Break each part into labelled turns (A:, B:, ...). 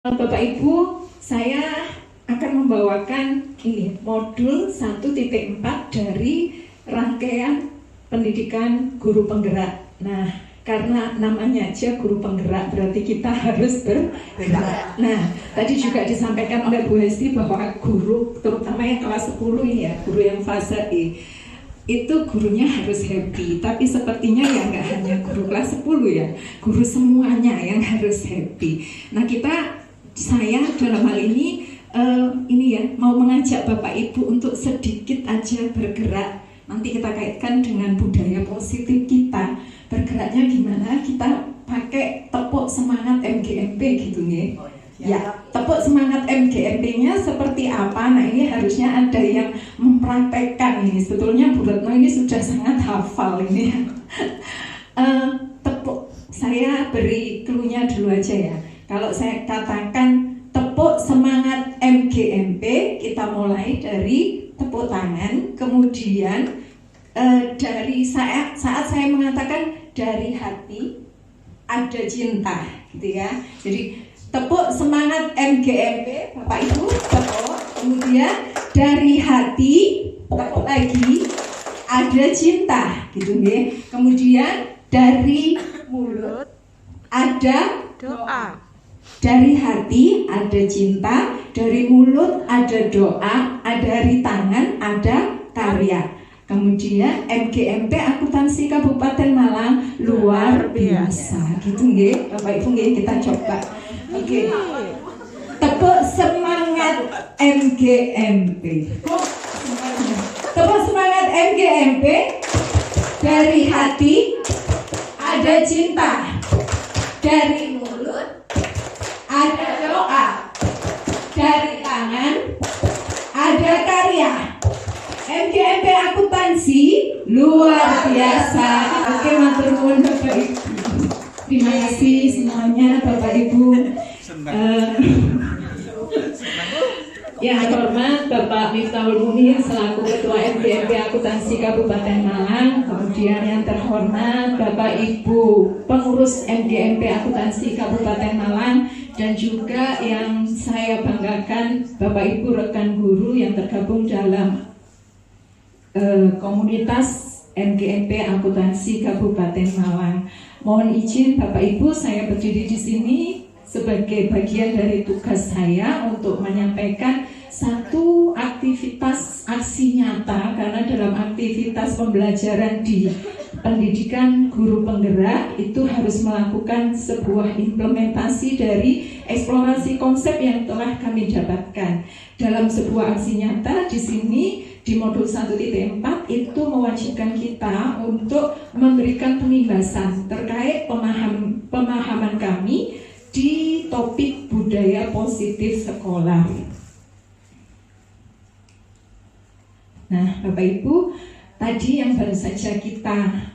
A: Bapak Ibu, saya akan membawakan ini modul 1.4 dari rangkaian pendidikan guru penggerak. Nah, karena namanya aja guru penggerak, berarti kita harus bergerak. Nah, tadi juga disampaikan oleh Bu Hesti bahwa guru, terutama yang kelas 10 ini ya, guru yang fase E, itu gurunya harus happy. Tapi sepertinya ya nggak hanya guru kelas 10 ya, guru semuanya yang harus happy. Nah, saya dalam hal ini ya mau mengajak Bapak Ibu untuk sedikit aja bergerak. Nanti kita kaitkan dengan budaya positif kita. Bergeraknya gimana? Kita pakai tepuk semangat MGMP gitu nih. Ya, tepuk semangat MGMP-nya seperti apa? Nah, ini harusnya ada yang mempraktekkan ini. Sebetulnya Bu Retno ini sudah sangat hafal ini. Tepuk, saya beri clue-nya dulu aja ya. Kalau saya katakan tepuk semangat MGMP, kita mulai dari tepuk tangan, kemudian dari saat saya mengatakan dari hati ada cinta, gitu ya. Jadi tepuk semangat MGMP, Bapak Ibu, tepuk, kemudian dari hati, tepuk lagi, ada cinta, gitu ya. Kemudian dari mulut ada doa. Dari hati ada cinta, dari mulut ada doa, dari tangan ada karya. Kemudian MGMP akuntansi Kabupaten Malang luar biasa. Gitu nggih, Bapak Ibu nggih, kita coba. Oke. Tepuk semangat MGMP. Tepuk semangat MGMP. Dari hati ada cinta. Dari mulut ada doa, dari tangan ada karya. MGMP akuntansi luar biasa. Oke, matur nuwun Bapak Ibu. Terima kasih semuanya Bapak Ibu. Yang hormat Bapak Miftahul Munir selaku Ketua MGMP Akuntansi Kabupaten Malang. Kemudian yang terhormat Bapak Ibu pengurus MGMP Akuntansi Kabupaten Malang, dan juga yang saya banggakan Bapak Ibu rekan guru yang tergabung dalam komunitas MGMP Akuntansi Kabupaten Malang. Mohon izin Bapak Ibu, saya berdiri di sini sebagai bagian dari tugas saya untuk menyampaikan satu aktivitas aksi nyata, karena dalam aktivitas pembelajaran di pendidikan guru penggerak itu harus melakukan sebuah implementasi dari eksplorasi konsep yang telah kami dapatkan. Dalam sebuah aksi nyata di sini di modul 1.4 itu mewajibkan kita untuk memberikan pengibasan terkait pemahaman kami di topik budaya positif sekolah. Nah, Bapak Ibu, tadi yang baru saja kita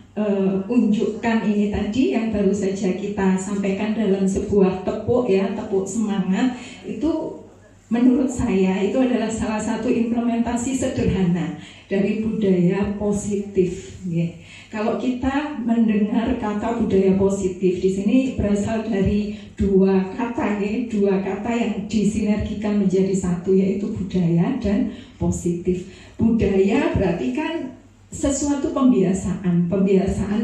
A: unjukkan ini tadi, yang baru saja kita sampaikan dalam sebuah tepuk ya, tepuk semangat, itu menurut saya itu adalah salah satu implementasi sederhana dari budaya positif. Ya. Kalau kita mendengar kata budaya positif di sini berasal dari dua kata yang disinergikan menjadi satu, yaitu budaya dan positif. Budaya berarti kan sesuatu pembiasaan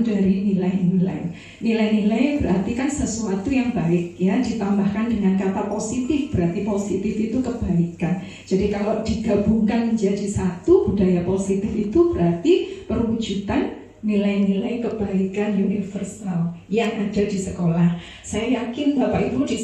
A: dari nilai-nilai. Nilai-nilai berarti kan sesuatu yang baik ya, ditambahkan dengan kata positif, berarti positif itu kebaikan. Jadi kalau digabungkan menjadi satu, budaya positif itu berarti perwujudan nilai-nilai kebaikan universal yang ada di sekolah. Saya yakin Bapak Ibu di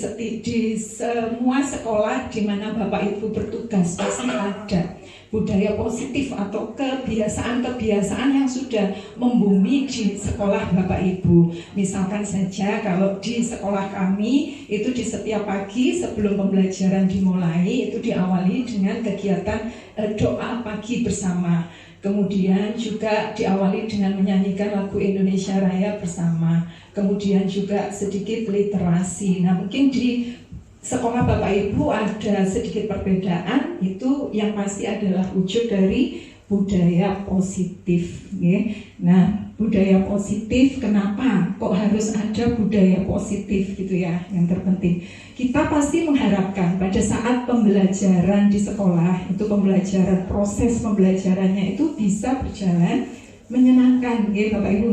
A: semua sekolah di mana Bapak Ibu bertugas pasti ada budaya positif atau kebiasaan-kebiasaan yang sudah membumi di sekolah Bapak Ibu. Misalkan saja kalau di sekolah kami itu di setiap pagi sebelum pembelajaran dimulai itu diawali dengan kegiatan doa pagi bersama. Kemudian juga diawali dengan menyanyikan lagu Indonesia Raya bersama. Kemudian juga sedikit literasi. Nah, mungkin di sekolah Bapak Ibu ada sedikit perbedaan, itu yang pasti adalah wujud dari budaya positif. Ya. Nah, budaya positif. Kenapa kok harus ada budaya positif gitu ya? Yang terpenting, kita pasti mengharapkan pada saat pembelajaran di sekolah itu, pembelajaran, proses pembelajarannya itu bisa berjalan menyenangkan, Bapak Ibu,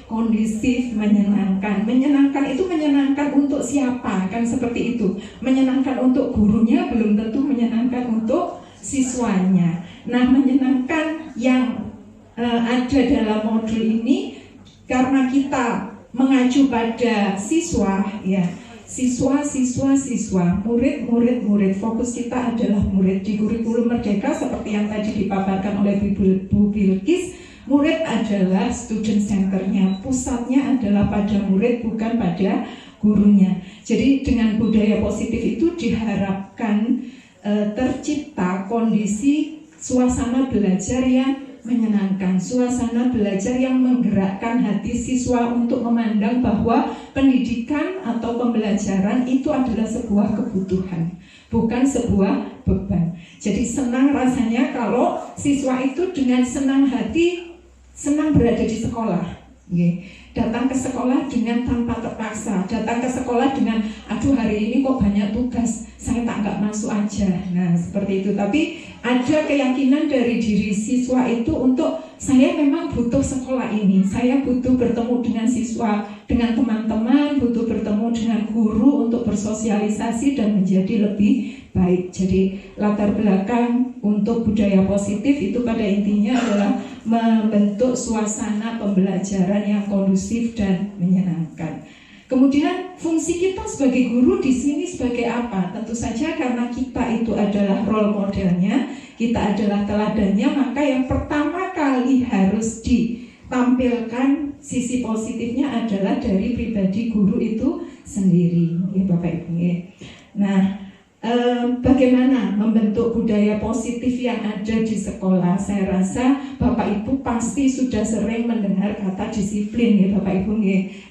A: kondisif, menyenangkan. Menyenangkan itu menyenangkan untuk siapa? Kan seperti itu. Menyenangkan untuk gurunya belum tentu menyenangkan untuk siswanya. Nah, menyenangkan yang ada dalam modul ini karena kita mengacu pada siswa, ya, siswa, murid. Fokus kita adalah murid. Di kurikulum Merdeka seperti yang tadi dipaparkan oleh Bu Bilkis, murid adalah student centernya, pusatnya adalah pada murid, bukan pada gurunya. Jadi dengan budaya positif itu diharapkan tercipta kondisi suasana belajar yang menyenangkan, suasana belajar yang menggerakkan hati siswa untuk memandang bahwa pendidikan atau pembelajaran itu adalah sebuah kebutuhan, bukan sebuah beban. Jadi senang rasanya kalau siswa itu dengan senang hati senang berada di sekolah, datang ke sekolah dengan tanpa terpaksa, datang ke sekolah dengan aduh hari ini kok banyak tugas, saya nggak masuk aja. Nah seperti itu. Tapi ada keyakinan dari diri siswa itu untuk saya memang butuh sekolah ini, saya butuh bertemu dengan siswa, dengan teman-teman, butuh bertemu dengan guru untuk bersosialisasi dan menjadi lebih baik. Jadi latar belakang untuk budaya positif itu pada intinya adalah membentuk suasana pembelajaran yang kondusif dan menyenangkan. Kemudian fungsi kita sebagai guru di sini sebagai apa? Tentu saja karena kita itu adalah role modelnya, kita adalah teladannya, maka yang pertama kali harus ditampilkan sisi positifnya adalah dari pribadi guru itu sendiri, ya Bapak Ibu. Nah, bagaimana membentuk budaya positif yang ada di sekolah? Saya rasa Bapak Ibu pasti sudah sering mendengar kata disiplin, ya Bapak Ibu.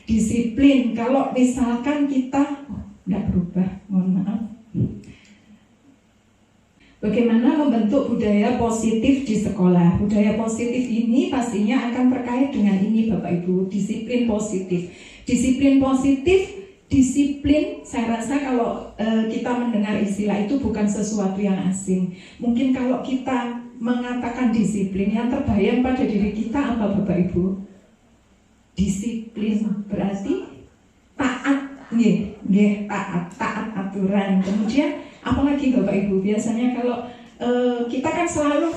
A: Disiplin, kalau misalkan kita tidak berubah, mohon maaf. Bagaimana membentuk budaya positif di sekolah? Budaya positif ini pastinya akan terkait dengan ini Bapak Ibu, disiplin positif. Disiplin positif, disiplin, saya rasa kalau kita mendengar istilah itu bukan sesuatu yang asing. Mungkin kalau kita mengatakan disiplin, yang terbayang pada diri kita apa Bapak Ibu? Disiplin berarti taat, taat aturan. Kemudian apalagi Bapak Ibu? Biasanya kalau kita kan selalu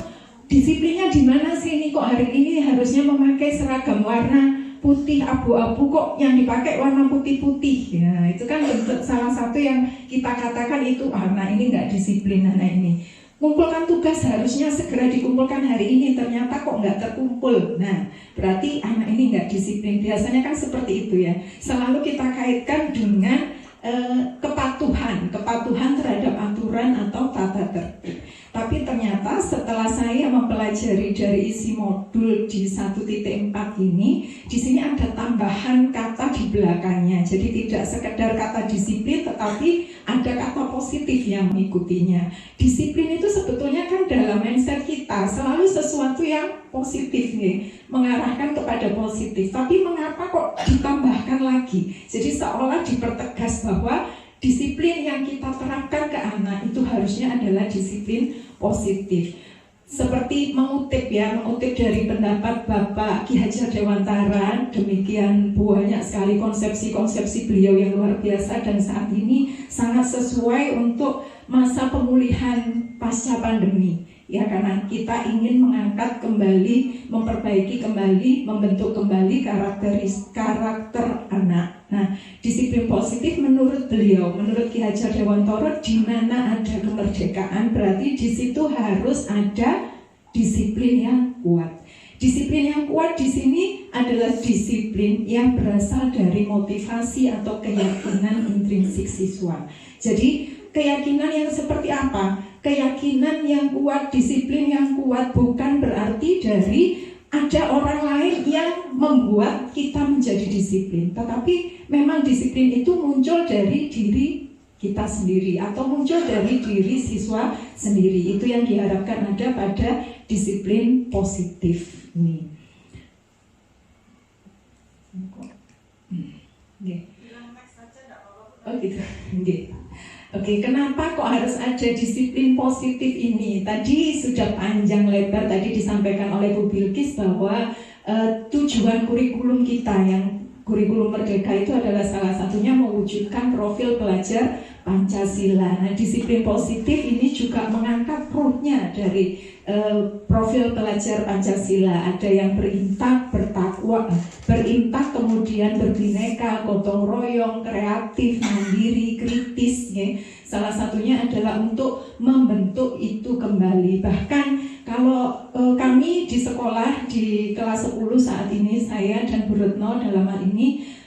A: disiplinnya di mana sih ini, kok hari ini harusnya memakai seragam warna putih abu-abu, kok yang dipakai warna putih-putih. Ya, itu kan bentuk salah satu yang kita katakan itu nah ini nggak disiplin, anak ini. Kumpulkan tugas harusnya segera dikumpulkan hari ini, ternyata kok nggak terkumpul. Nah, berarti anak ini nggak disiplin. Biasanya kan seperti itu ya. Selalu kita kaitkan dengan kepatuhan terhadap aturan atau tata tertib. Tapi ternyata setelah saya mempelajari dari isi modul di 1.4 ini, di sini ada tambahan kata di belakangnya. Jadi tidak sekedar kata disiplin, tetapi ada kata positif yang mengikutinya. Disiplin itu sebetulnya kan dalam mindset kita selalu sesuatu yang positif nih, mengarahkan kepada positif. Tapi mengapa kok ditambahkan lagi? Jadi seolah dipertegas bahwa disiplin yang kita terapkan ke anak itu harusnya adalah disiplin positif. Seperti mengutip dari pendapat Bapak Ki Hajar Dewantara, demikian banyak sekali konsepsi-konsepsi beliau yang luar biasa dan saat ini sangat sesuai untuk masa pemulihan pasca pandemi. Ya, karena kita ingin mengangkat kembali, memperbaiki kembali, membentuk kembali karakter anak. Nah, disiplin positif menurut beliau, menurut Ki Hajar Dewantara, di mana ada kemerdekaan berarti di situ harus ada disiplin yang kuat. Disiplin yang kuat di sini adalah disiplin yang berasal dari motivasi atau keyakinan intrinsik siswa. Jadi keyakinan yang seperti apa? Keyakinan yang kuat, disiplin yang kuat bukan berarti dari ada orang lain yang membuat kita menjadi disiplin. Tetapi memang disiplin itu muncul dari diri kita sendiri atau muncul dari diri siswa sendiri. Itu yang diharapkan ada pada disiplin positif ini. Nggih. Oh gitu. Nggih. Oke, kenapa kok harus ada disiplin positif ini? Tadi sudah panjang lebar tadi disampaikan oleh Bu Bilkis bahwa tujuan kurikulum kita yang kurikulum Merdeka itu adalah salah satunya mewujudkan profil pelajar Pancasila. Nah, disiplin positif ini juga mengangkat rohnya dari profil pelajar Pancasila. Ada yang berintak, bertakwa, berintak kemudian berbineka, gotong royong, kreatif, mandiri, kritis. Ya. Salah satunya adalah untuk membentuk itu kembali. Bahkan kalau kami di sekolah di kelas 10 saat ini, saya dan Bu Retno dalam hal ini,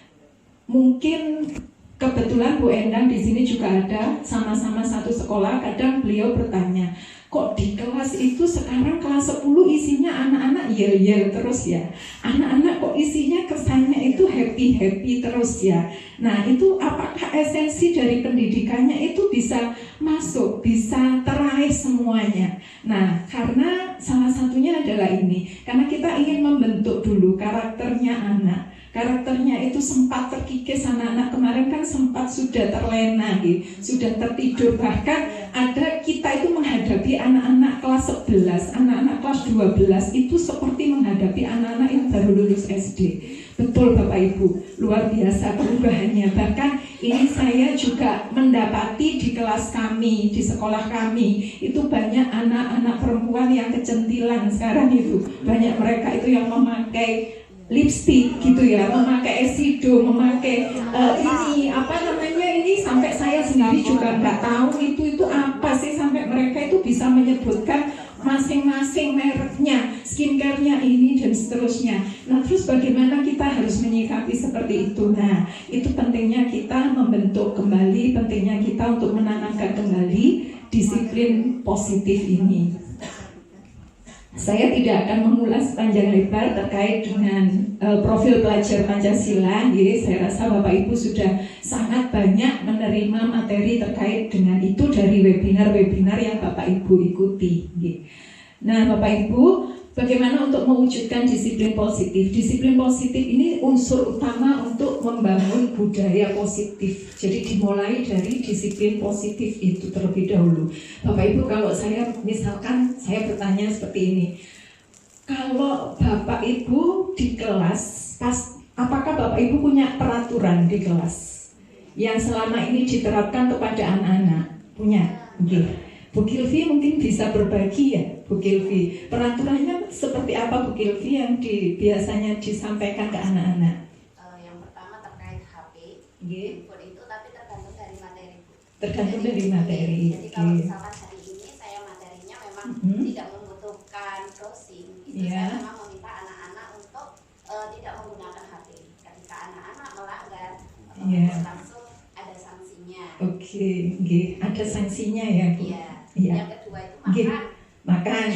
A: mungkin kebetulan Bu Endang di sini juga ada, sama-sama satu sekolah. Kadang beliau bertanya, kok di kelas itu sekarang kelas 10 isinya anak-anak yel-yel terus ya, anak-anak kok isinya kesannya itu happy-happy terus ya. Nah, itu apakah esensi dari pendidikannya itu bisa masuk, bisa teraih semuanya? Nah, karena salah satunya adalah ini, karena kita ingin membentuk dulu karakternya anak. Karakternya itu sempat terkikis, anak-anak kemarin kan sempat sudah terlena gitu, sudah tertidur. Bahkan ada kita itu menghadapi anak-anak kelas 11, anak-anak kelas 12 itu seperti menghadapi anak-anak yang baru lulus SD. Betul Bapak Ibu, luar biasa perubahannya. Bahkan ini saya juga mendapati di kelas kami, di sekolah kami, itu banyak anak-anak perempuan yang kecentilan sekarang itu. Banyak mereka itu yang memakai lipstick gitu ya, memakai eyeshadow, memakai ini apa namanya ini, sampai saya sendiri juga nggak tahu itu apa sih, sampai mereka itu bisa menyebutkan masing-masing mereknya, skincare-nya ini dan seterusnya. Nah, terus bagaimana kita harus menyikapi seperti itu? Nah, itu pentingnya kita membentuk kembali, pentingnya kita untuk menanamkan kembali disiplin positif ini. Saya tidak akan mengulas panjang lebar terkait dengan profil pelajar Pancasila. Jadi saya rasa Bapak Ibu sudah sangat banyak menerima materi terkait dengan itu dari webinar-webinar yang Bapak Ibu ikuti. Nah, Bapak Ibu, bagaimana untuk mewujudkan disiplin positif? Disiplin positif ini unsur utama untuk membangun budaya positif. Jadi dimulai dari disiplin positif itu terlebih dahulu. Bapak Ibu, kalau saya misalkan saya bertanya seperti ini, kalau Bapak Ibu di kelas, apakah Bapak Ibu punya peraturan di kelas yang selama ini diterapkan kepada anak-anak? Punya? Oke. Bu Gilvi mungkin bisa berbagi ya, Bu Gilvi. Peraturannya seperti apa Bu Gilvi yang biasanya disampaikan ke anak-anak?
B: Yang pertama terkait HP, handphone itu tapi tergantung dari materi.
A: Tergantung dari materi.
B: Jadi kalau misalkan hari ini saya materinya memang tidak membutuhkan browsing, itu saya memang meminta anak-anak untuk tidak menggunakan HP. Ketika anak-anak melanggar, langsung ada sanksinya.
A: Oke, ada sanksinya ya Bu.
B: Iya. Yang kedua itu
A: makan,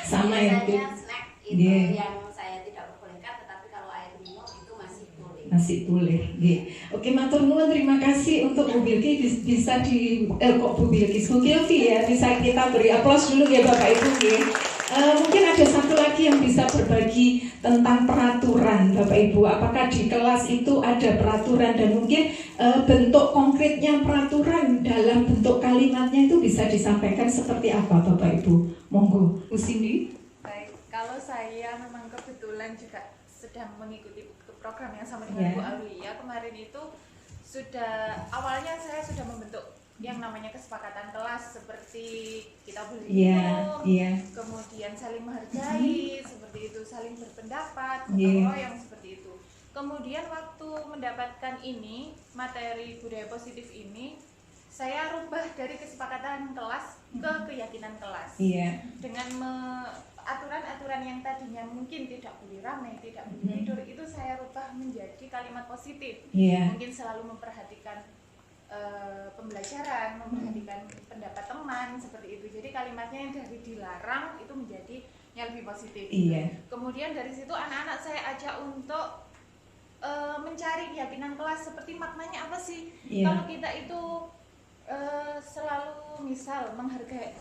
A: sama ya Bu.
B: Snack itu yang saya tidak perbolehkan, tetapi kalau air minum itu masih boleh.
A: Masih boleh. Oke, matur nuwun, terima kasih untuk Bu Bilki. Bisa kok Bu Bilkis, Bu Gilvi ya, bisa kita beri aplaus dulu ya Bapak Ibu ya. Mungkin ada satu lagi yang bisa berbagi tentang peraturan Bapak Ibu. Apakah di kelas itu ada peraturan dan mungkin bentuk konkretnya peraturan dalam bentuk kalimatnya itu bisa disampaikan seperti apa Bapak Ibu? Monggo, Bu Cindy.
C: Baik, kalau saya memang kebetulan juga sedang mengikuti program yang sama dengan Bu Aulia. Kemarin itu awalnya saya sudah membentuk yang namanya kesepakatan kelas, seperti kita boleh minum, kemudian saling menghargai, seperti itu, saling berpendapat, gotong royong, seperti itu. Kemudian waktu mendapatkan ini, materi budaya positif ini, saya rubah dari kesepakatan kelas ke keyakinan kelas. Dengan aturan-aturan yang tadinya mungkin tidak boleh ramai, tidak boleh tidur, itu saya rubah menjadi kalimat positif. Mungkin selalu memperhatikan pembelajaran, memperhatikan pendapat teman, seperti itu. Jadi kalimatnya yang dari dilarang itu menjadi yang lebih positif. Kemudian dari situ anak-anak saya ajak untuk mencari keyakinan kelas, seperti maknanya apa sih. Kalau kita itu selalu misal menghargai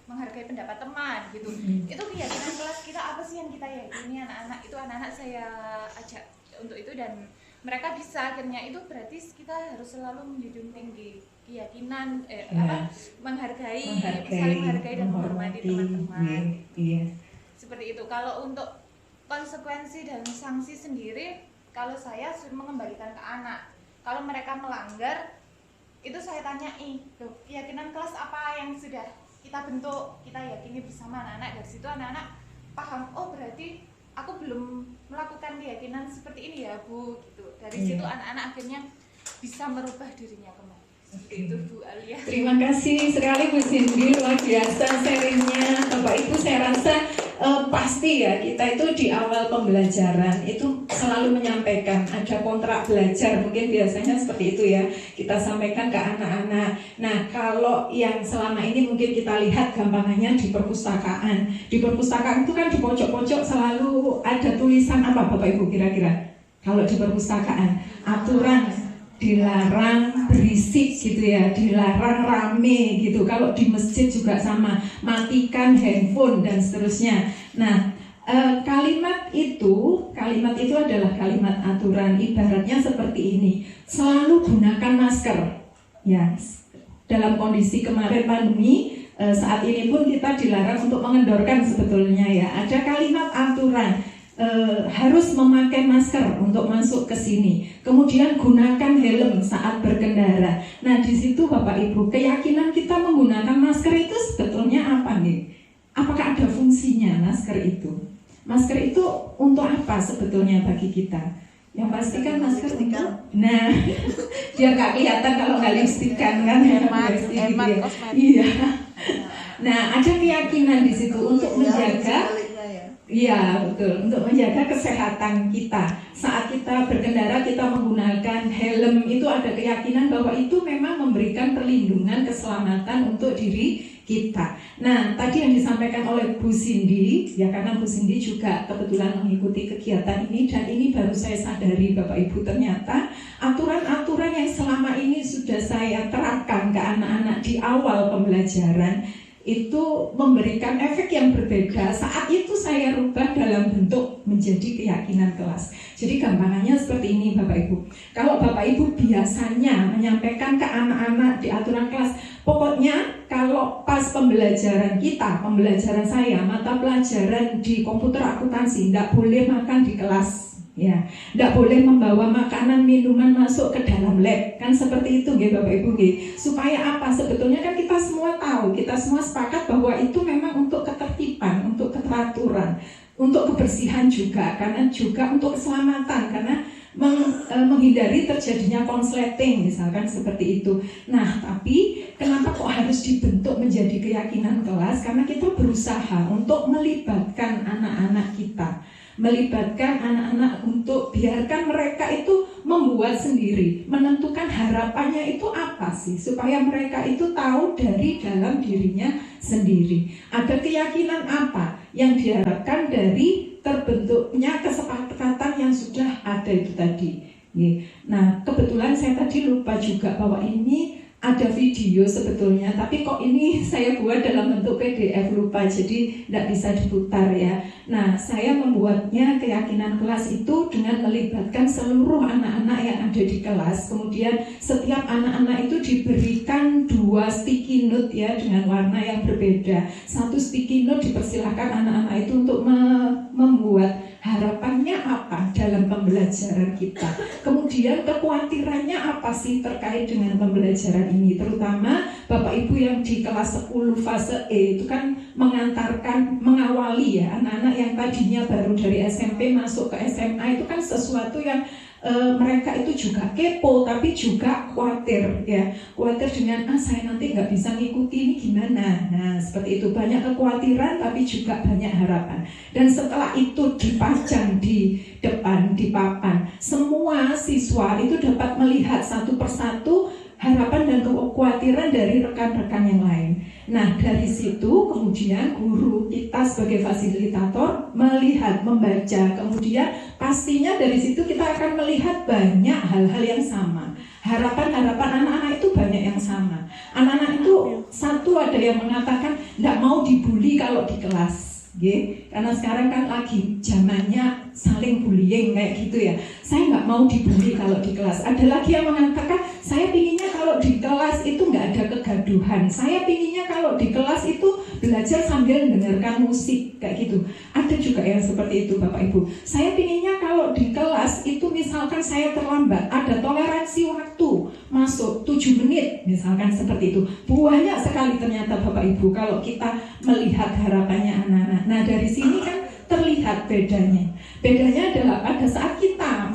C: menghargai pendapat teman gitu. Itu keyakinan kelas kita apa sih yang kita yakini anak-anak itu, anak-anak saya ajak untuk itu dan mereka bisa akhirnya. Itu berarti kita harus selalu menjunjung tinggi keyakinan menghargai, saling menghargai dan menghormati teman-teman. Seperti itu. Kalau untuk konsekuensi dan sanksi sendiri, kalau saya mengembalikan ke anak. Kalau mereka melanggar, itu saya tanyai, keyakinan kelas apa yang sudah kita bentuk, kita yakini bersama anak-anak. Dari situ anak-anak paham, oh berarti aku belum melakukan keyakinan seperti ini ya Bu, gitu. Dari situ anak-anak akhirnya bisa merubah dirinya kembali. Itu Bu Alia.
A: Terima kasih sekali Bu Cindy, luar biasa sharingnya. Bapak Ibu, saya rasa pasti ya kita itu di awal pembelajaran itu selalu menyampaikan ada kontrak belajar, mungkin biasanya seperti itu ya, kita sampaikan ke anak-anak. Nah kalau yang selama ini mungkin kita lihat gampangannya di perpustakaan itu kan di pojok-pojok selalu ada tulisan apa Bapak Ibu kira-kira? Kalau di perpustakaan aturan dilarang berisik gitu ya, dilarang rame gitu. Kalau di masjid juga sama, matikan handphone dan seterusnya. Nah, kalimat itu adalah kalimat aturan. Ibaratnya seperti ini, selalu gunakan masker. Ya, dalam kondisi kemarin pandemi, saat ini pun kita dilarang untuk mengendorkan sebetulnya ya. Ada kalimat aturan. Harus memakai masker untuk masuk ke sini. Kemudian gunakan helm saat berkendara. Nah, di situ Bapak Ibu, keyakinan kita menggunakan masker itu sebetulnya apa nih? Apakah ada fungsinya masker itu? Masker itu untuk apa sebetulnya bagi kita? Yang pasti kan masker untuk, nah, biar nggak kelihatan kalau nggak lipstikan kan?
C: Hemat kosmetik.
A: Iya. Nah, ada keyakinan di situ untuk menjaga. Iya betul, untuk menjaga kesehatan kita. Saat kita berkendara kita menggunakan helm, itu ada keyakinan bahwa itu memang memberikan perlindungan, keselamatan untuk diri kita. Nah tadi yang disampaikan oleh Bu Cindy, ya karena Bu Cindy juga kebetulan mengikuti kegiatan ini, dan ini baru saya sadari Bapak Ibu, ternyata aturan-aturan yang selama ini sudah saya terapkan ke anak-anak di awal pembelajaran itu memberikan efek yang berbeda. Saat itu saya rubah dalam bentuk menjadi keyakinan kelas. Jadi gampangannya seperti ini Bapak Ibu. Kalau Bapak Ibu biasanya menyampaikan ke anak-anak di aturan kelas, pokoknya kalau pas pembelajaran kita, pembelajaran saya, mata pelajaran di komputer akuntansi, tidak boleh makan di kelas. Ya, tidak boleh membawa makanan minuman masuk ke dalam lab, kan seperti itu ya Bapak Ibu. Supaya apa? Sebetulnya kan kita semua tahu, kita semua sepakat bahwa itu memang untuk ketertiban, untuk keteraturan, untuk kebersihan juga, karena juga untuk keselamatan, karena menghindari terjadinya konsleting misalkan seperti itu. Nah, tapi kenapa kok harus dibentuk menjadi keyakinan kelas? Karena kita berusaha untuk melibatkan anak-anak kita, melibatkan anak-anak untuk biarkan mereka itu membuat sendiri, menentukan harapannya itu apa sih, supaya mereka itu tahu dari dalam dirinya sendiri. Ada keyakinan apa yang diharapkan dari terbentuknya kesepakatan yang sudah ada itu tadi. Nah, kebetulan saya tadi lupa juga bahwa ini ada video sebetulnya, tapi kok ini saya buat dalam bentuk PDF, lupa, jadi tidak bisa diputar ya. Nah, saya membuatnya keyakinan kelas itu dengan melibatkan seluruh anak-anak yang ada di kelas. Kemudian setiap anak-anak itu diberikan 2 sticky note ya, dengan warna yang berbeda. 1 sticky note dipersilahkan anak-anak itu untuk membuat harapannya apa dalam pembelajaran kita. Kemudian kekhawatirannya apa sih terkait dengan pembelajaran ini. Terutama Bapak Ibu yang di kelas 10 fase E itu kan mengantarkan, mengawali ya anak-anak yang tadinya baru dari SMP masuk ke SMA. Itu kan sesuatu yang mereka itu juga kepo, tapi juga khawatir ya, khawatir dengan saya nanti nggak bisa ngikuti ini gimana. Nah seperti itu, banyak kekhawatiran tapi juga banyak harapan. Dan setelah itu dipajang di depan, di papan, semua siswa itu dapat melihat satu persatu harapan dan kekhawatiran dari rekan-rekan yang lain. Nah dari situ kemudian guru kita sebagai fasilitator melihat, membaca, kemudian pastinya dari situ kita akan melihat banyak hal-hal yang sama, Harapan-harapan anak-anak itu banyak yang sama. Anak-anak itu satu ada yang mengatakan tidak mau dibully kalau di kelas. Karena sekarang kan lagi zamannya saling bullying kayak gitu ya. Saya nggak mau dibully kalau di kelas. Ada lagi yang mengatakan saya pinginnya kalau di kelas itu nggak ada kegaduhan. Saya pinginnya kalau di kelas itu belajar sambil mendengarkan musik kayak gitu. Ada juga yang seperti itu Bapak Ibu. Saya pinginnya kalau di kelas itu misalkan saya terlambat, ada toleransi waktu masuk 7 menit misalkan seperti itu. Banyak sekali ternyata Bapak Ibu kalau kita melihat harapannya anak-anak. Nah dari sini kan terlihat bedanya. Bedanya adalah pada saat kita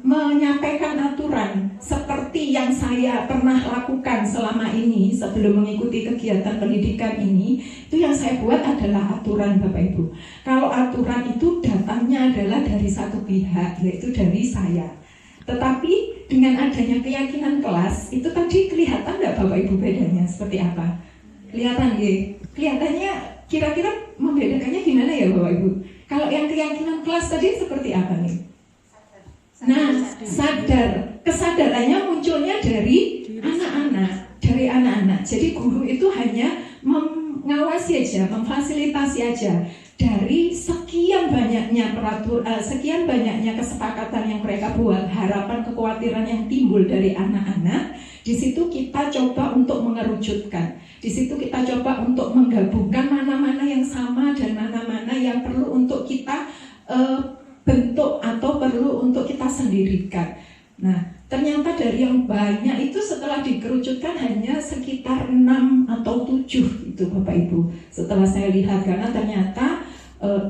A: menyampaikan aturan seperti yang saya pernah lakukan selama ini sebelum mengikuti kegiatan pendidikan ini, itu yang saya buat adalah aturan Bapak Ibu. Kalau aturan itu datangnya adalah dari satu pihak, yaitu dari saya. Tetapi dengan adanya keyakinan kelas, itu tadi kelihatan nggak Bapak Ibu bedanya seperti apa? Kelihatan ya? Kelihatannya kira-kira membedakannya gimana ya Bapak Ibu? Kalau yang keyakinan kelas tadi seperti apa nih? Nah, sadar. Kesadarannya munculnya dari anak-anak. Jadi guru itu hanya mengawasi aja, memfasilitasi aja. Dari sekian banyaknya sekian banyaknya kesepakatan yang mereka buat, harapan, kekhawatiran yang timbul dari anak-anak, di situ kita coba untuk mengerucutkan. Di situ kita coba untuk menggabungkan mana-mana yang sama dan mana-mana yang perlu untuk kita bentuk atau perlu untuk kita sendirikan. Nah, ternyata dari yang banyak itu setelah dikerucutkan hanya sekitar 6 atau 7 itu Bapak Ibu. Setelah saya lihat, karena ternyata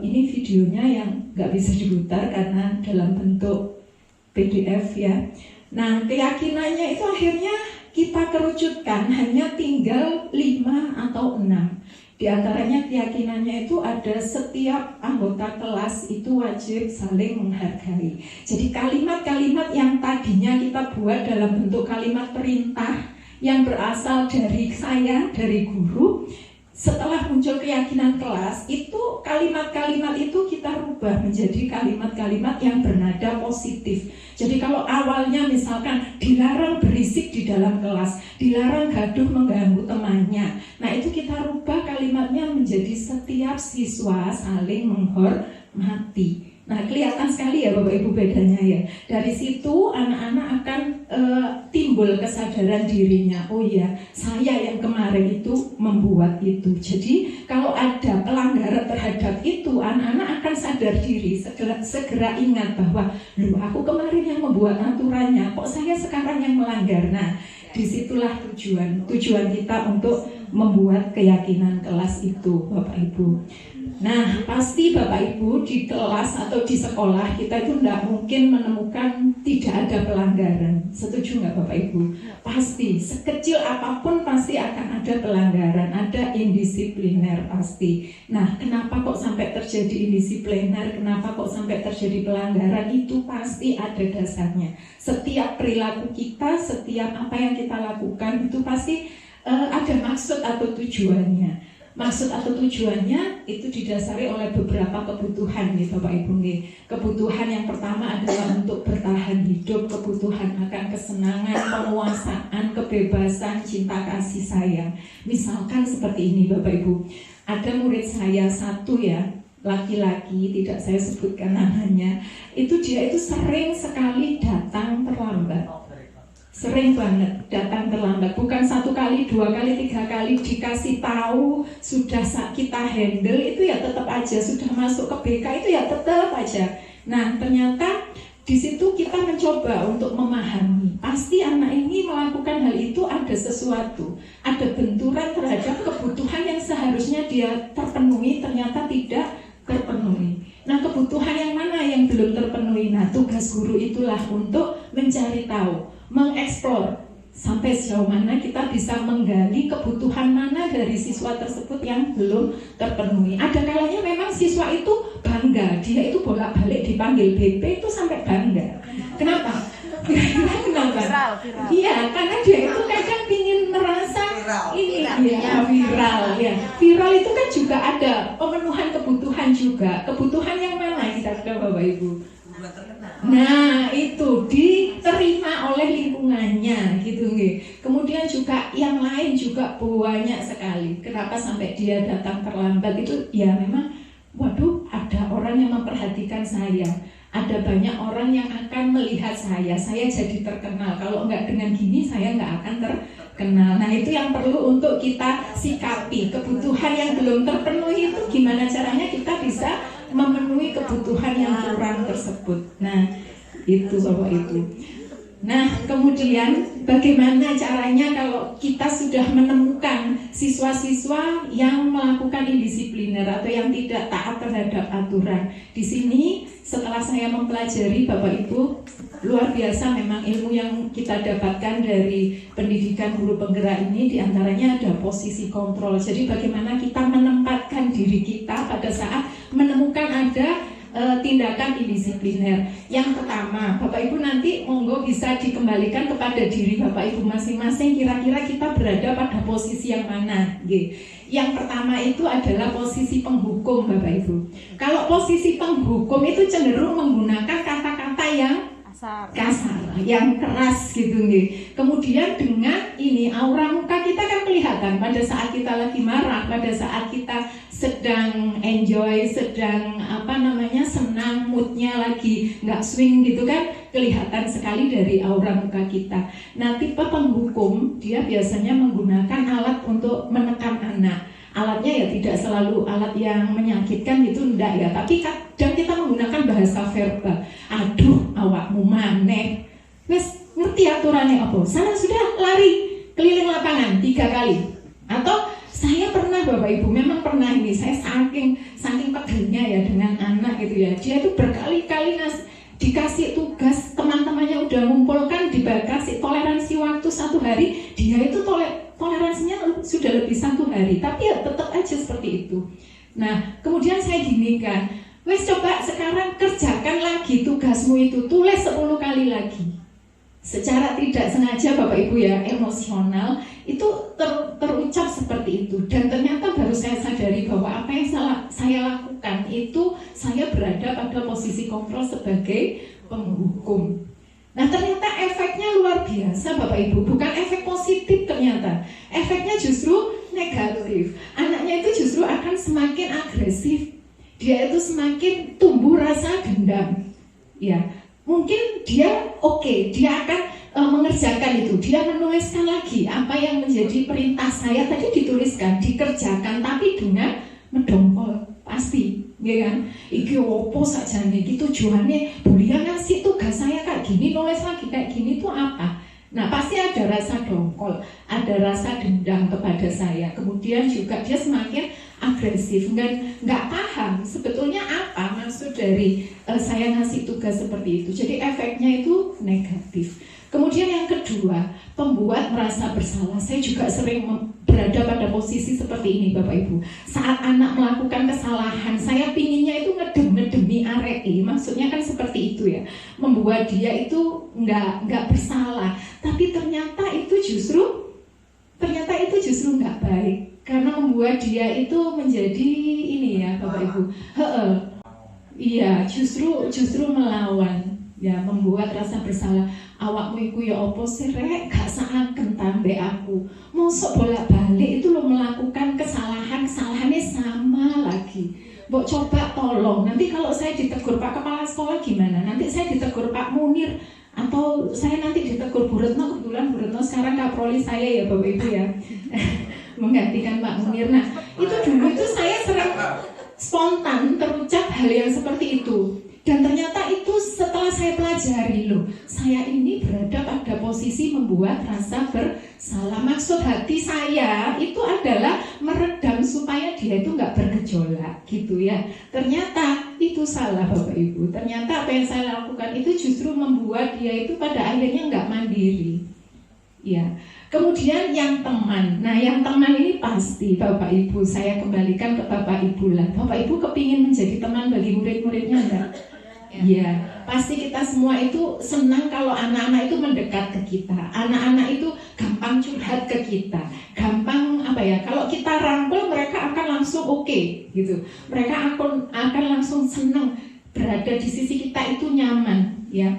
A: ini videonya yang nggak bisa diputar karena dalam bentuk PDF ya. Nah, keyakinannya itu akhirnya kita kerucutkan hanya tinggal 5 atau 6. Di antaranya keyakinannya itu ada setiap anggota kelas itu wajib saling menghargai. Jadi kalimat-kalimat yang tadinya kita buat dalam bentuk kalimat perintah yang berasal dari saya, dari guru, setelah muncul keyakinan kelas, itu kalimat-kalimat itu kita rubah menjadi kalimat-kalimat yang bernada positif. Jadi kalau awalnya misalkan dilarang berisik di dalam kelas, dilarang gaduh mengganggu temannya, nah itu kita rubah kalimatnya menjadi setiap siswa saling menghormati. Nah kelihatan sekali ya Bapak Ibu bedanya ya. Dari situ anak-anak akan timbul kesadaran dirinya. Oh iya, saya yang kemarin itu membuat itu. Jadi kalau ada pelanggaran terhadap itu, anak-anak akan sadar diri, segera ingat bahwa loh aku kemarin yang membuat aturannya, kok saya sekarang yang melanggar. Nah disitulah tujuan kita untuk membuat keyakinan kelas itu Bapak Ibu. Nah, pasti Bapak Ibu di kelas atau di sekolah kita itu tidak mungkin menemukan tidak ada pelanggaran. Setuju nggak Bapak Ibu? Pasti, sekecil apapun pasti akan ada pelanggaran, ada indisipliner pasti. Nah, kenapa kok sampai terjadi indisipliner? Kenapa kok sampai terjadi pelanggaran? Itu pasti ada dasarnya. Setiap perilaku kita, setiap apa yang kita lakukan itu pasti ada maksud atau tujuannya. Maksud atau tujuannya itu didasari oleh beberapa kebutuhan nih Bapak Ibu nih. Kebutuhan yang pertama adalah untuk bertahan hidup, kebutuhan akan kesenangan, penguasaan, kebebasan, cinta kasih sayang. Misalkan seperti ini Bapak Ibu, ada murid saya satu ya, laki-laki, tidak saya sebutkan namanya, itu dia itu sering sekali datang terlambat. Sering banget datang terlambat, bukan 1 kali, 2 kali, 3 kali dikasih tahu sudah kita handle itu ya tetap aja, sudah masuk ke BK itu ya tetap aja. Nah ternyata di situ kita mencoba untuk memahami, pasti anak ini melakukan hal itu ada sesuatu, ada benturan terhadap kebutuhan yang seharusnya dia terpenuhi ternyata tidak terpenuhi. Nah kebutuhan yang mana yang belum terpenuhi? Nah tugas guru itulah untuk mencari tahu, mengeksplor sampai sejauh mana kita bisa menggali kebutuhan mana dari siswa tersebut yang belum terpenuhi. Ada kalanya memang siswa itu bangga, dia itu bolak-balik dipanggil BP itu sampai bangga. Kenapa? Kenapa? Iya, karena dia itu kadang ingin merasa ini viral ya. Viral itu kan juga ada pemenuhan kebutuhan juga. Kebutuhan yang mana kira-kira Bapak Ibu? Nah itu diterima oleh lingkungannya gitu nggih. Kemudian juga yang lain juga banyak sekali. Kenapa sampai dia datang terlambat itu ya memang waduh ada orang yang memperhatikan saya. Ada banyak orang yang akan melihat saya jadi terkenal. Kalau enggak dengan gini saya enggak akan terkenal. Nah itu yang perlu untuk kita sikapi. Kebutuhan yang belum terpenuhi itu gimana caranya kita bisa memenuhi kebutuhan yang kurang tersebut. Nah itu Bapak Ibu. Nah kemudian bagaimana caranya kalau kita sudah menemukan siswa-siswa yang melakukan indisipliner atau yang tidak taat terhadap aturan. Di sini setelah saya mempelajari Bapak Ibu, luar biasa memang ilmu yang kita dapatkan dari pendidikan guru penggerak ini, diantaranya ada posisi kontrol. Jadi bagaimana kita menempatkan diri kita pada saat menemukan ada tindakan indisipliner. Yang pertama, Bapak Ibu nanti monggo bisa dikembalikan kepada diri Bapak Ibu masing-masing, kira-kira kita berada pada posisi yang mana. Yang pertama itu adalah posisi penghukum Bapak Ibu. Kalau posisi penghukum itu cenderung menggunakan kata-kata yang kasar, yang keras gitu nih. Kemudian dengan ini aura muka kita kan kelihatan pada saat kita lagi marah, pada saat kita sedang enjoy, sedang senang, moodnya lagi nggak swing gitu kan, kelihatan sekali dari aura muka kita. Nah tipe penghukum dia biasanya menggunakan alat untuk menekan anak. Alatnya ya tidak selalu alat yang menyakitkan gitu, enggak ya, tapi kadang kita menggunakan bahasa verbal. Aduh, awakmu maneh. Wes ngerti aturannya apa? Sana sudah lari keliling lapangan 3 kali. Atau saya pernah Bapak Ibu, memang pernah ini, saya saking pegelnya ya dengan anak gitu ya. Dia tuh berkali-kali dikasih tugas, teman-temannya udah ngumpulkan, dikasih toleransi waktu 1 hari, dia itu toleransinya sudah lebih 1 hari, tapi ya tetap aja seperti itu. Nah kemudian saya gini kan, wes coba sekarang kerjakan lagi tugasmu itu, tulis 10 kali lagi. Secara tidak sengaja Bapak Ibu ya, emosional itu terucap seperti itu. Dan ternyata baru saya sadari bahwa apa yang saya lakukan itu saya berada pada posisi kontrol sebagai penghukum. Nah ternyata efeknya luar biasa Bapak Ibu, bukan efek positif ternyata. Efeknya justru negatif. Anaknya itu justru akan semakin agresif. Dia itu semakin tumbuh rasa dendam. Ya, mungkin dia dia akan mengerjakan itu. Dia menuliskan lagi apa yang menjadi perintah saya tadi, dituliskan, dikerjakan, tapi dengan mendongkol pasti. Ya kan, iki opo sajane iki tujuannya Bulia ngasih tugas saya kayak gini, nulis lagi kayak gini itu apa? Nah pasti ada rasa dongkol, ada rasa dendam kepada saya. Kemudian juga dia semakin agresif dan nggak paham sebetulnya apa maksud dari saya ngasih tugas seperti itu. Jadi efeknya itu negatif. Kemudian yang kedua, pembuat merasa bersalah. Saya juga sering berada pada posisi seperti ini Bapak Ibu. Saat anak melakukan kesalahan, saya pinginnya itu ngedemi arei. Maksudnya kan seperti itu ya, membuat dia itu nggak bersalah. Tapi ternyata itu justru nggak baik, karena membuat dia itu menjadi ini ya Bapak Ibu. Iya, justru melawan. Ya, membuat rasa bersalah. Awakmu iku ya opo sih rek, gak saken tambah aku. Mosok bolak-balik itu lo melakukan kesalahannya sama lagi. Mbok coba tolong, nanti kalau saya ditegur Pak Kepala Sekolah gimana? Nanti saya ditegur Pak Munir, atau saya nanti ditegur Bu Retno. Kebetulan Bu Retno sekarang kaproli saya ya Bapak Ibu ya, menggantikan Pak Munir. Nah itu dulu itu saya sering spontan terucap hal yang seperti itu. Dan ternyata itu setelah saya pelajari loh, saya ini berada pada posisi membuat rasa bersalah. Maksud hati saya itu adalah meredam supaya dia itu nggak bergejolak gitu ya. Ternyata itu salah Bapak Ibu. Ternyata apa yang saya lakukan itu justru membuat dia itu pada akhirnya nggak mandiri. Ya. Kemudian yang teman. Nah yang teman ini pasti Bapak Ibu, saya kembalikan ke Bapak Ibu lah. Bapak Ibu kepingin menjadi teman bagi murid-muridnya enggak? Ya, pasti kita semua itu senang kalau anak-anak itu mendekat ke kita. Anak-anak itu gampang curhat ke kita, gampang kalau kita rangkul mereka akan langsung oke, gitu. Mereka akan langsung senang berada di sisi kita itu nyaman, ya.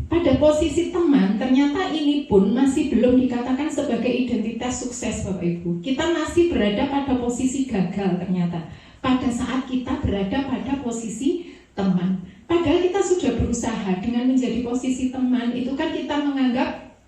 A: pada posisi teman, ternyata ini pun masih belum dikatakan sebagai identitas sukses Bapak Ibu. Kita masih berada pada posisi gagal ternyata, pada saat kita berada pada posisi teman. Padahal kita sudah berusaha dengan menjadi posisi teman, itu kan kita menganggap,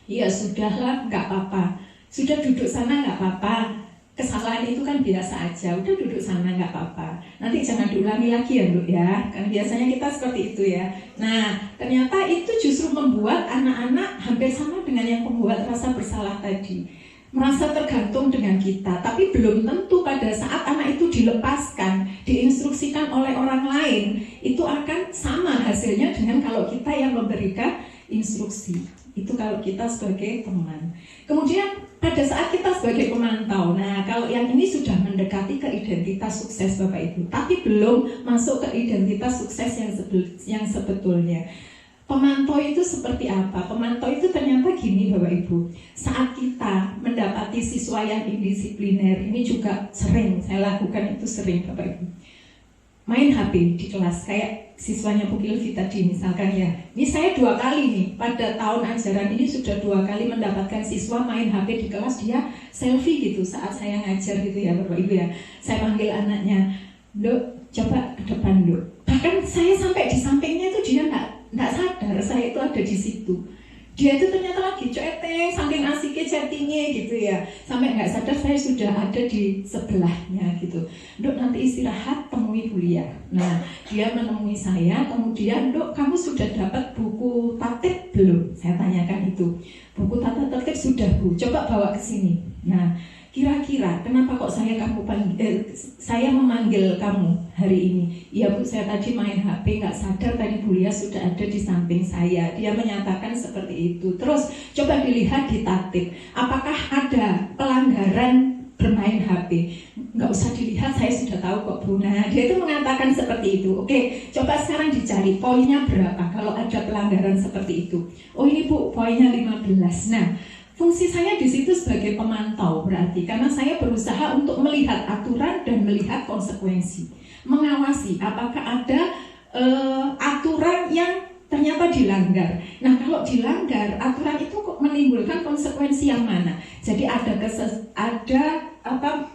A: ya sudahlah, nggak apa-apa. Sudah duduk sana nggak apa-apa. Kesalahan itu kan biasa aja, udah duduk sana nggak apa-apa. Nanti jangan diulangi lagi ya Bu ya, kan biasanya kita seperti itu ya. Nah, ternyata itu justru membuat anak-anak hampir sama dengan yang membuat rasa bersalah tadi. Merasa tergantung dengan kita, tapi belum tentu pada saat anak itu dilepaskan, diinstruksikan oleh orang lain, itu akan sama hasilnya dengan kalau kita yang memberikan instruksi. Itu kalau kita sebagai teman. Kemudian pada saat kita sebagai pemantau, nah kalau yang ini sudah mendekati ke identitas sukses Bapak Ibu, tapi belum masuk ke identitas sukses yang sebetulnya. Pemantau itu seperti apa? Pemantau itu ternyata gini Bapak Ibu, saat kita mendapati siswa yang indisipliner, ini juga sering saya lakukan, itu sering Bapak Ibu, main HP di kelas, kayak siswanya Bu Kilvi tadi misalkan ya. Ini saya 2 kali nih, pada tahun ajaran ini sudah 2 kali mendapatkan siswa main HP di kelas, dia selfie gitu saat saya ngajar gitu ya Bapak Ibu ya. Saya panggil anaknya, Dok, coba ke depan Dok. Bahkan saya sampai di sampingnya itu dia nggak sadar saya itu ada di situ. Dia itu ternyata lagi chatting, saking asiknya chattingnya gitu ya, sampai nggak sadar saya sudah ada di sebelahnya gitu. Dok, nanti istirahat temui Bu Lia. Nah, dia menemui saya, kemudian Dok, kamu sudah dapat buku tatib belum? Saya tanyakan itu. Buku tata tertib sudah Bu, coba bawa ke sini. Nah, kira-kira kenapa kok saya memanggil kamu hari ini? Ya Bu, saya tadi main HP, nggak sadar tadi Bu Lia sudah ada di samping saya. Dia menyatakan seperti itu. Terus coba dilihat di tatib, apakah ada pelanggaran bermain HP? Nggak usah dilihat, saya sudah tahu kok Bu. Nah, dia itu mengatakan seperti itu. Oke, coba sekarang dicari poinnya berapa kalau ada pelanggaran seperti itu. Oh ini Bu, poinnya 15. Nah, fungsi saya di situ sebagai pemantau berarti, karena saya berusaha untuk melihat aturan dan melihat konsekuensi, mengawasi apakah ada aturan yang ternyata dilanggar. Nah, kalau dilanggar aturan itu kok menimbulkan konsekuensi yang mana? Jadi ada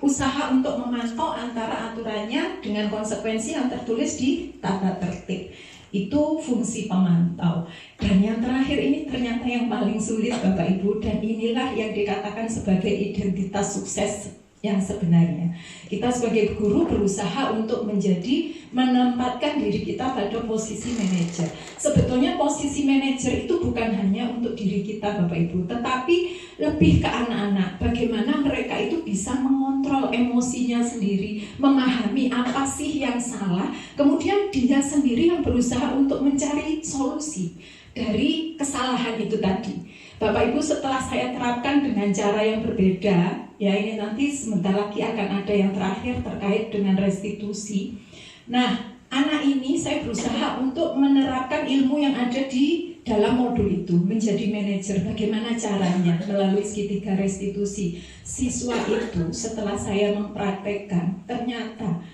A: usaha untuk memantau antara aturannya dengan konsekuensi yang tertulis di tata tertib. Itu fungsi pemantau. Dan yang terakhir ini ternyata yang paling sulit Bapak Ibu, dan inilah yang dikatakan sebagai identitas sukses yang sebenarnya. Kita sebagai guru berusaha untuk menempatkan diri kita pada posisi manajer. Sebetulnya posisi manajer itu bukan hanya untuk diri kita Bapak Ibu, tetapi lebih ke anak-anak. Bagaimana mereka itu bisa mengontrol emosinya sendiri, memahami apa sih yang salah, kemudian dia sendiri yang berusaha untuk mencari solusi dari kesalahan itu tadi. Bapak Ibu, setelah saya terapkan dengan cara yang berbeda, ya ini nanti sebentar lagi akan ada yang terakhir terkait dengan restitusi. Nah, anak ini saya berusaha untuk menerapkan ilmu yang ada di dalam modul itu, menjadi manajer. Bagaimana caranya? Melalui segitiga restitusi. Siswa itu setelah saya mempraktekkan, ternyata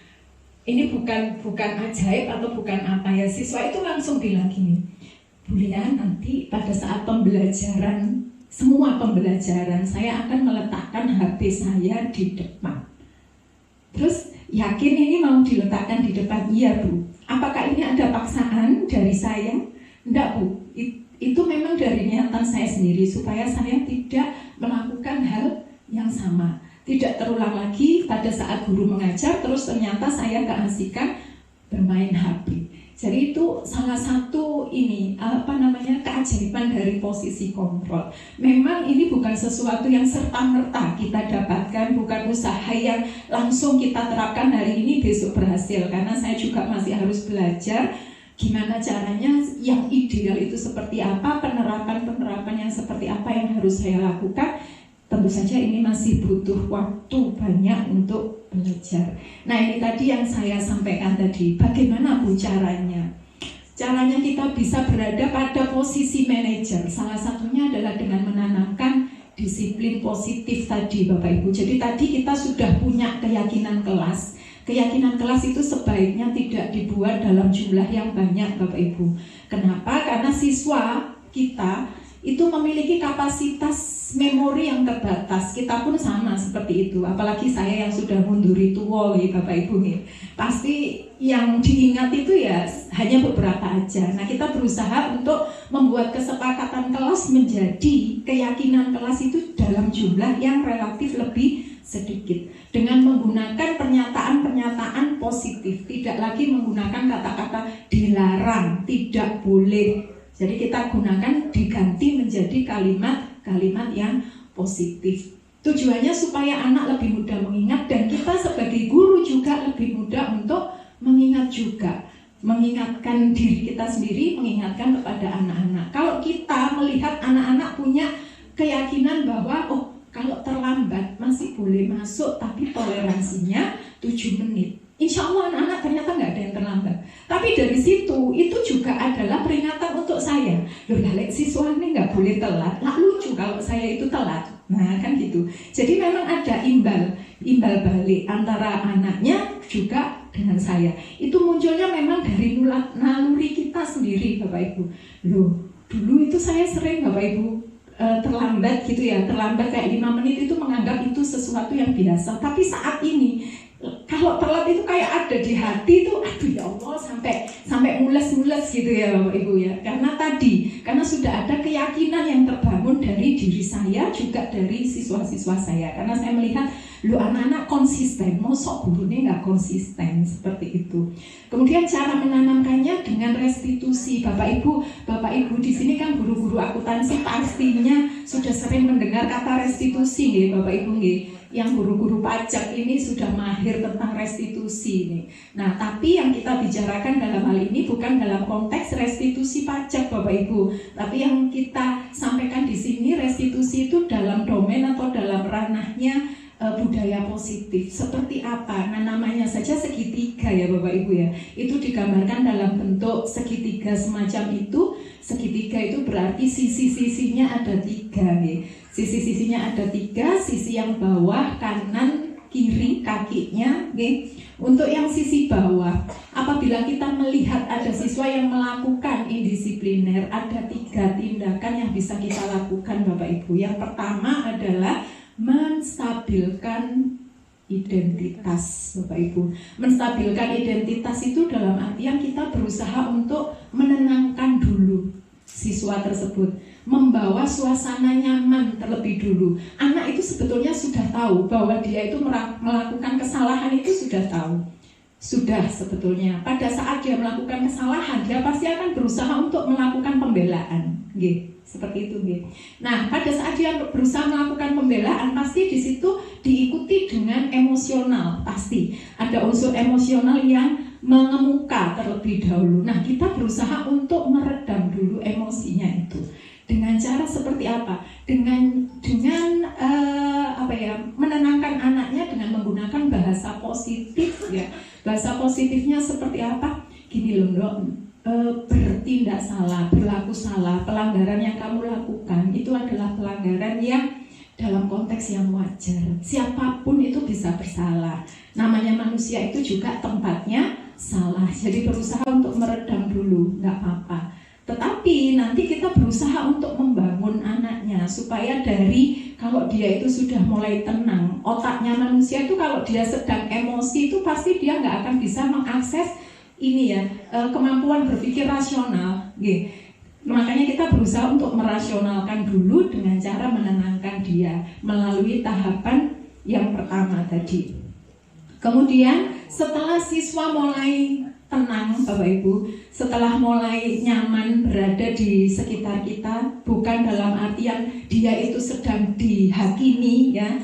A: ini bukan ajaib atau bukan apa ya, siswa itu langsung bilang gini, Bu Lia, nanti pada saat pembelajaran, semua pembelajaran, saya akan meletakkan HP saya di depan. Terus, yakin ini mau diletakkan di depan? Iya Bu. Apakah ini ada paksaan dari saya? Enggak Bu. Itu memang dari niatan saya sendiri, supaya saya tidak melakukan hal yang sama. Tidak terulang lagi pada saat guru mengajar, terus ternyata saya keasikan bermain HP. Jadi itu salah satu keajaiban dari posisi kontrol. Memang ini bukan sesuatu yang serta-merta kita dapatkan, bukan usaha yang langsung kita terapkan hari ini besok berhasil. Karena saya juga masih harus belajar gimana caranya, yang ideal itu seperti apa, penerapan yang seperti apa yang harus saya lakukan. Tentu saja ini masih butuh waktu banyak untuk belajar. Nah, ini tadi yang saya sampaikan tadi. Bagaimana Bu caranya? Caranya kita bisa berada pada posisi manajer. Salah satunya adalah dengan menanamkan disiplin positif tadi Bapak Ibu. Jadi tadi kita sudah punya keyakinan kelas Keyakinan kelas itu sebaiknya tidak dibuat dalam jumlah yang banyak, Bapak Ibu. Kenapa? Karena siswa kita itu memiliki kapasitas memori yang terbatas. Kita pun sama seperti itu. Apalagi saya yang sudah munduri tua, Bapak Ibu. Pasti yang diingat itu ya hanya beberapa aja. Nah, kita berusaha untuk membuat kesepakatan kelas menjadi keyakinan kelas itu dalam jumlah yang relatif lebih sedikit. Dengan menggunakan pernyataan-pernyataan positif. Tidak lagi menggunakan kata-kata dilarang, tidak boleh. Jadi kita gunakan diganti menjadi kalimat-kalimat yang positif. Tujuannya supaya anak lebih mudah mengingat dan kita sebagai guru juga lebih mudah untuk mengingat juga. Mengingatkan diri kita sendiri, mengingatkan kepada anak-anak. Kalau kita melihat anak-anak punya keyakinan bahwa kalau terlambat masih boleh masuk tapi toleransinya 7 menit. Insya Allah anak-anak ternyata nggak ada yang terlambat. Tapi dari situ itu juga adalah peringatan untuk saya. Loh, balik siswa ini nggak boleh telat. Lah lucu kalau saya itu telat. Nah kan gitu. Jadi memang ada imbal balik antara anaknya juga dengan saya. Itu munculnya memang dari naluri kita sendiri, Bapak Ibu. Loh, dulu itu saya sering, Bapak Ibu, terlambat gitu ya. Terlambat kayak 5 menit itu menganggap itu sesuatu yang biasa. Tapi saat ini kalau telat itu kayak ada di hati itu, aduh ya Allah, sampai mules-mules gitu ya Bapak Ibu ya. Karena sudah ada keyakinan yang terbangun dari diri saya juga dari siswa-siswa saya. Karena saya melihat, lu anak-anak konsisten, mosok gurunya nggak konsisten seperti itu. Kemudian cara menanamkannya dengan restitusi. Bapak Ibu di sini kan guru-guru akuntansi pastinya sudah sering mendengar kata restitusi nggih, Bapak Ibu nggih. Yang guru-guru pajak ini sudah mahir tentang restitusi nih. Nah, tapi yang kita bicarakan dalam hal ini bukan dalam konteks restitusi pajak, Bapak Ibu. Tapi yang kita sampaikan di sini restitusi itu dalam domain atau dalam ranahnya budaya positif. Seperti apa? Nah, namanya saja segitiga ya Bapak Ibu ya. Itu digambarkan dalam bentuk segitiga semacam itu. Segitiga itu berarti sisi-sisinya ada 3 nih. Sisi-sisinya ada 3, sisi yang bawah, kanan, kiri, kakinya. Untuk yang sisi bawah, apabila kita melihat ada siswa yang melakukan indisipliner, ada 3 tindakan yang bisa kita lakukan Bapak Ibu. Yang pertama adalah menstabilkan identitas Bapak Ibu. Menstabilkan identitas itu dalam artian kita berusaha untuk menenangkan dulu siswa tersebut, membawa suasana nyaman terlebih dulu. Anak itu sebetulnya sudah tahu bahwa dia itu melakukan kesalahan, itu sudah tahu. Sudah sebetulnya pada saat dia melakukan kesalahan, dia pasti akan berusaha untuk melakukan pembelaan. Seperti itu. Nah, pada saat dia berusaha melakukan pembelaan, pasti di situ diikuti dengan emosional. Pasti ada unsur emosional yang mengemuka terlebih dahulu. Nah, kita berusaha untuk meredam dulu emosinya itu. Dengan cara seperti apa? Dengan menenangkan anaknya dengan menggunakan bahasa positif ya. Bahasa positifnya seperti apa? Gini loh, Dok. Bertindak salah, berlaku salah, pelanggaran yang kamu lakukan itu adalah pelanggaran yang dalam konteks yang wajar. Siapapun itu bisa bersalah. Namanya manusia itu juga tempatnya salah. Jadi berusaha untuk meredam dulu, nggak apa-apa. Tetapi nanti kita berusaha untuk membangun anaknya supaya dari kalau dia itu sudah mulai tenang, otaknya manusia itu kalau dia sedang emosi itu pasti dia nggak akan bisa mengakses kemampuan berpikir rasional. Makanya kita berusaha untuk merasionalkan dulu dengan cara menenangkan dia melalui tahapan yang pertama tadi. Kemudian setelah siswa mulai tenang Bapak Ibu, setelah mulai nyaman berada di sekitar kita, bukan dalam artian dia itu sedang dihakimi ya.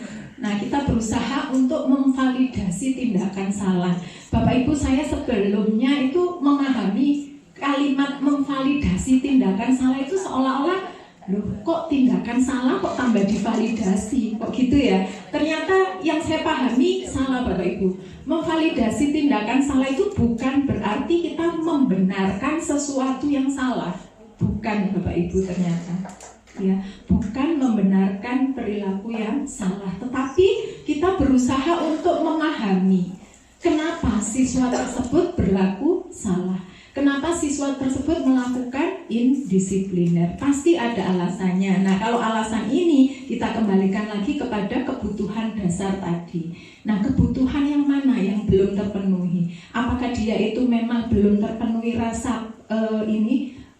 A: Nah, kita berusaha untuk memvalidasi tindakan salah. Bapak Ibu, saya sebelumnya itu memahami kalimat memvalidasi tindakan salah itu seolah-olah, loh kok tindakan salah kok tambah divalidasi, kok gitu ya. Ternyata yang saya pahami salah Bapak Ibu. Memvalidasi tindakan salah itu bukan berarti kita membenarkan sesuatu yang salah. Bukan Bapak Ibu ternyata. Ya, bukan membenarkan perilaku yang salah, tetapi kita berusaha untuk memahami kenapa siswa tersebut berlaku salah. Kenapa siswa tersebut melakukan indisipliner? Pasti ada alasannya. Nah, kalau alasan ini kita kembalikan lagi kepada kebutuhan dasar tadi. Nah, kebutuhan yang mana yang belum terpenuhi? Apakah dia itu memang belum terpenuhi rasa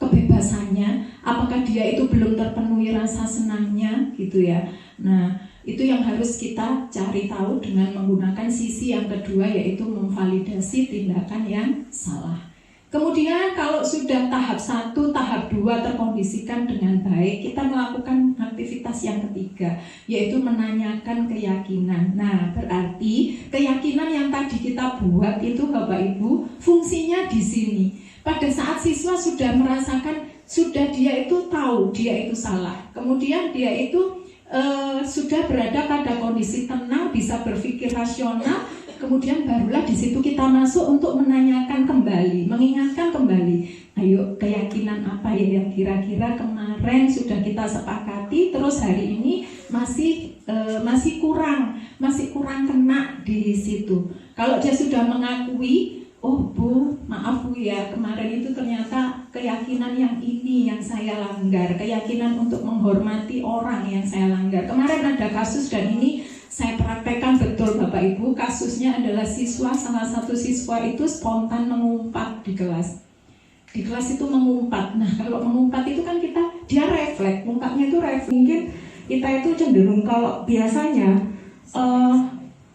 A: kebebasannya? Apakah dia itu belum terpenuhi rasa senangnya gitu ya? Nah, itu yang harus kita cari tahu dengan menggunakan sisi yang kedua, yaitu memvalidasi tindakan yang salah. Kemudian kalau sudah tahap 1, tahap 2 terkondisikan dengan baik, kita melakukan aktivitas yang ketiga, yaitu menanyakan keyakinan. Nah, berarti keyakinan yang tadi kita buat itu Bapak Ibu, fungsinya di sini. Pada saat siswa sudah merasakan, sudah dia itu tahu dia itu salah, kemudian dia itu sudah berada pada kondisi tenang, bisa berpikir rasional, kemudian barulah di situ kita masuk untuk menanyakan kembali, mengingatkan kembali. Ayo, keyakinan apa ya yang kira-kira kemarin sudah kita sepakati, terus hari ini masih kurang kena di situ. Kalau dia sudah mengakui, oh Bu, maaf Bu ya, kemarin itu ternyata keyakinan yang ini yang saya langgar, keyakinan untuk menghormati orang yang saya langgar. Kemarin ada kasus dan ini saya praktekkan betul Bapak Ibu. Kasusnya adalah salah satu siswa itu spontan mengumpat di kelas. Di kelas itu mengumpat. Nah, kalau mengumpat itu kan dia refleks, ngumpatnya itu refleks. Mungkin kita itu cenderung kalau biasanya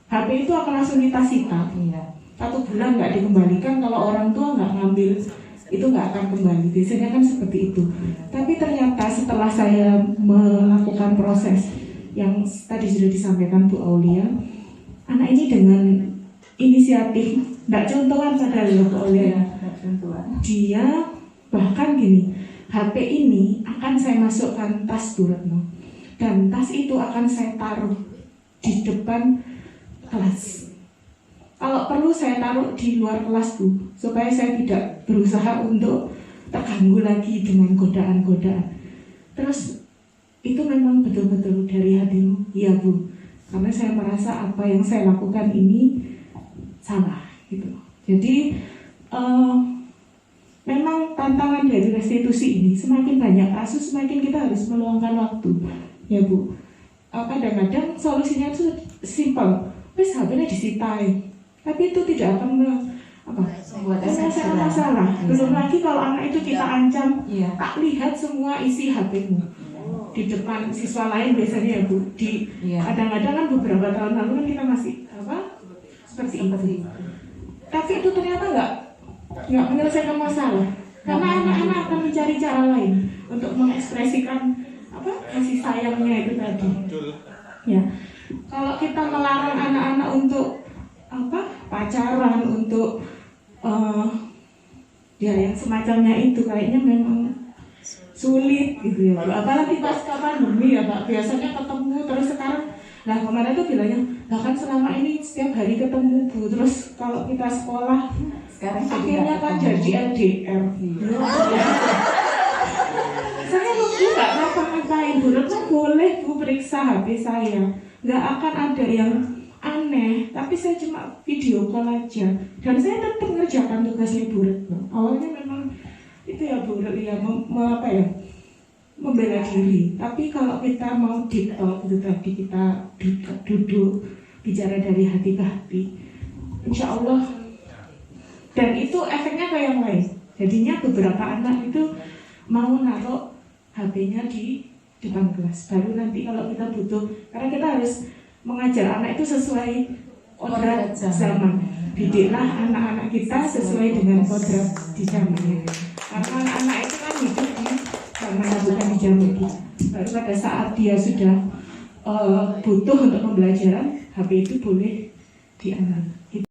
A: HP itu akan langsung kita sita. 1 bulan nggak dikembalikan, kalau orang tua nggak ngambil itu nggak akan kembali. Biasanya kan seperti itu. Tapi ternyata setelah saya melakukan proses yang tadi sudah disampaikan Bu Aulia, anak ini dengan inisiatif, nggak contohan padahal ya Bu Aulia, dia bahkan gini, HP ini akan saya masukkan tas Bu Retno, dan tas itu akan saya taruh di depan kelas. Kalau perlu saya taruh di luar kelas Bu, supaya saya tidak berusaha untuk terganggu lagi dengan godaan-godaan. Terus itu memang betul-betul dari hatimu, iya Bu, karena saya merasa apa yang saya lakukan ini salah gitu. Jadi memang tantangan dari restitusi ini, semakin banyak kasus semakin kita harus meluangkan waktu ya Bu. Kadang-kadang solusinya itu simpel, wis HP-nya disitai, tapi itu tidak akan menyelesaikan masalah. Belum lagi kalau anak itu kita ancam, tak lihat semua isi HP-mu di depan siswa lain biasanya ya Bu. Kadang-kadang kan beberapa tahun lalu kan kita masih seperti itu. Tapi itu ternyata nggak menyelesaikan masalah, karena anak-anak akan mencari cara lain untuk mengekspresikan kasih sayangnya itu tadi. Ya, kalau kita melarang anak-anak untuk pacaran, untuk yang semacamnya itu kayaknya memang sulit gitu ya Bu. Apalagi pasca pandemi ya Pak, biasanya ketemu terus sekarang. Nah kemarin tuh bilangnya, kan selama ini setiap hari ketemu Bu, terus kalau kita sekolah sekarang akhirnya kan jadi LDR. Saya nggak ngapa-ngapain Bu, kan boleh Bu periksa HP saya, nggak akan ada yang aneh, tapi saya cuma video call aja, dan saya tetap mengerjakan tugasnya Bu Retno. Awalnya memang itu ya Bu, membela diri. Tapi kalau kita mau deep talk itu tadi, kita duduk bicara dari hati ke hati, insya Allah. Dan itu efeknya kayak yang lain. Jadinya beberapa anak itu mau naruh HP-nya di depan kelas. Baru nanti kalau kita butuh, karena kita harus mengajar anak itu sesuai kodrat zaman. Didiklah anak-anak kita sesuai dengan kodrat di zamannya. Karena anak-anak itu kan hidup di zaman bukan di zaman kita. Baru pada saat dia sudah butuh untuk pembelajaran, HP itu boleh diambil.